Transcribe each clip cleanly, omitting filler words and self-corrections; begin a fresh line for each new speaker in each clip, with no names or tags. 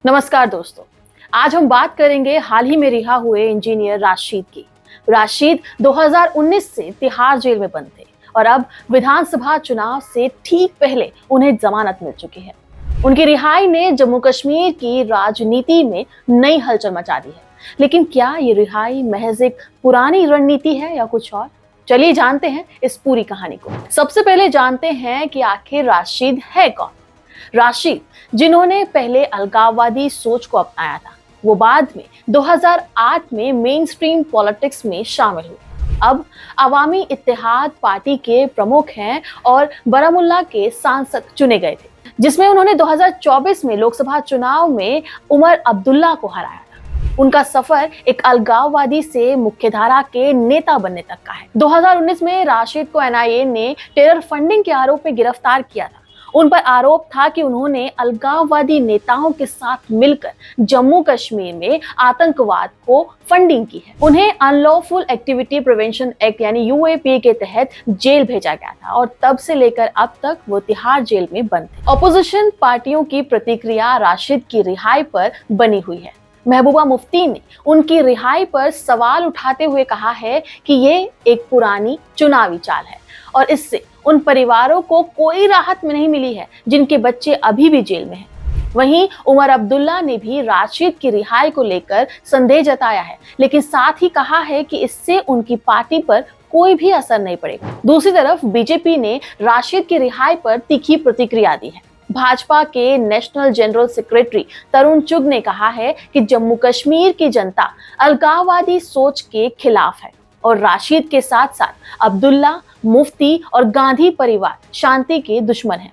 नमस्कार दोस्तों, आज हम बात करेंगे हाल ही में रिहा हुए इंजीनियर राशिद की। राशिद 2019 से तिहाड़ जेल में बंद थे और अब विधानसभा चुनाव से ठीक पहले उन्हें जमानत मिल चुकी है। उनकी रिहाई ने जम्मू कश्मीर की राजनीति में नई हलचल मचा दी है। लेकिन क्या ये रिहाई महज एक पुरानी रणनीति है या कुछ और? चलिए जानते हैं इस पूरी कहानी को। सबसे पहले जानते हैं कि आखिर राशिद है कौन। राशिद, जिन्होंने पहले अलगाववादी सोच को अपनाया था, वो बाद में 2008 में मेन स्ट्रीम पॉलिटिक्स में शामिल हुए। अब अवामी इत्तेहाद पार्टी के प्रमुख हैं और बारामुल्ला के सांसद चुने गए थे, जिसमें उन्होंने 2024 में लोकसभा चुनाव में उमर अब्दुल्ला को हराया था। उनका सफर एक अलगाववादी से मुख्यधारा के नेता बनने तक का है। 2019 में राशिद को एनआईए ने टेरर फंडिंग के आरोप में गिरफ्तार किया था। उन पर आरोप था कि उन्होंने अलगाववादी नेताओं के साथ मिलकर जम्मू कश्मीर में आतंकवाद को फंडिंग की है। उन्हें अनलॉफुल एक्टिविटी प्रिवेंशन एक्ट यानी यूएपी के तहत जेल भेजा गया था और तब से लेकर अब तक वो तिहाड़ जेल में बंद थे। ऑपोजिशन पार्टियों की प्रतिक्रिया राशिद की रिहाई पर बनी हुई है। महबूबा मुफ्ती ने उनकी रिहाई पर सवाल उठाते हुए कहा है कि ये एक पुरानी चुनावी चाल है और इससे उन परिवारों को कोई राहत नहीं मिली है जिनके बच्चे अभी भी जेल में हैं। वहीं उमर अब्दुल्ला ने भी राशिद की रिहाई को लेकर संदेह जताया है, लेकिन साथ ही कहा है कि इससे उनकी पार्टी पर कोई भी असर नहीं पड़ेगा। दूसरी तरफ बीजेपी ने राशिद की रिहाई पर तीखी प्रतिक्रिया दी है। भाजपा के नेशनल जनरल सेक्रेटरी तरुण चुग ने कहा है कि जम्मू कश्मीर की जनता अलगाववादी सोच के खिलाफ है और राशिद के साथ साथ अब्दुल्ला, मुफ्ती और गांधी परिवार शांति के दुश्मन हैं।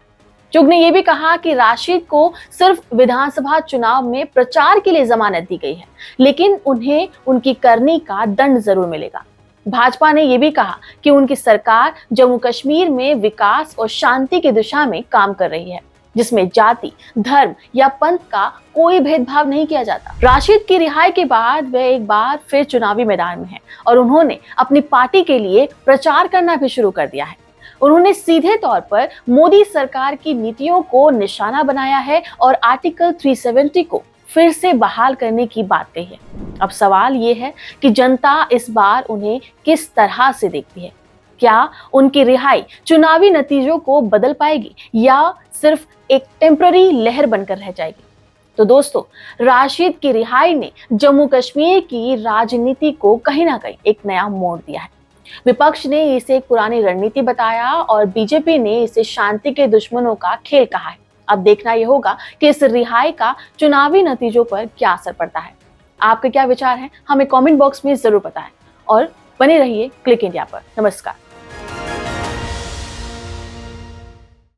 चुग ने यह भी कहा कि राशिद को सिर्फ विधानसभा चुनाव में प्रचार के लिए जमानत दी गई है, लेकिन उन्हें उनकी करनी का दंड जरूर मिलेगा। भाजपा ने यह भी कहा कि उनकी सरकार जम्मू कश्मीर में विकास और शांति की दिशा में काम कर रही है, जिसमें जाति, धर्म या पंथ का कोई भेदभाव नहीं किया जाता। राशिद की रिहाई के बाद वे एक बार फिर चुनावी मैदान में हैं और उन्होंने अपनी पार्टी के लिए प्रचार करना भी शुरू कर दिया है। उन्होंने सीधे तौर पर मोदी सरकार की नीतियों को निशाना बनाया है और आर्टिकल 370 को फिर से बहाल करने की बात कही है। अब सवाल ये है कि जनता इस बार उन्हें किस तरह से देखती है। क्या उनकी रिहाई चुनावी नतीजों को बदल पाएगी या सिर्फ एक टेम्पररी लहर बनकर रह जाएगी? तो दोस्तों, राशिद की रिहाई ने जम्मू कश्मीर की राजनीति को कहीं ना कहीं एक नया मोड़ दिया है। विपक्ष ने इसे एक पुरानी रणनीति बताया और बीजेपी ने इसे शांति के दुश्मनों का खेल कहा है। अब देखना यह होगा कि इस रिहाई का चुनावी नतीजों पर क्या असर पड़ता है। आपके क्या विचार हैं, हमें कमेंट बॉक्स में जरूर बताएं और बने रहिए क्लिक इंडिया पर। नमस्कार।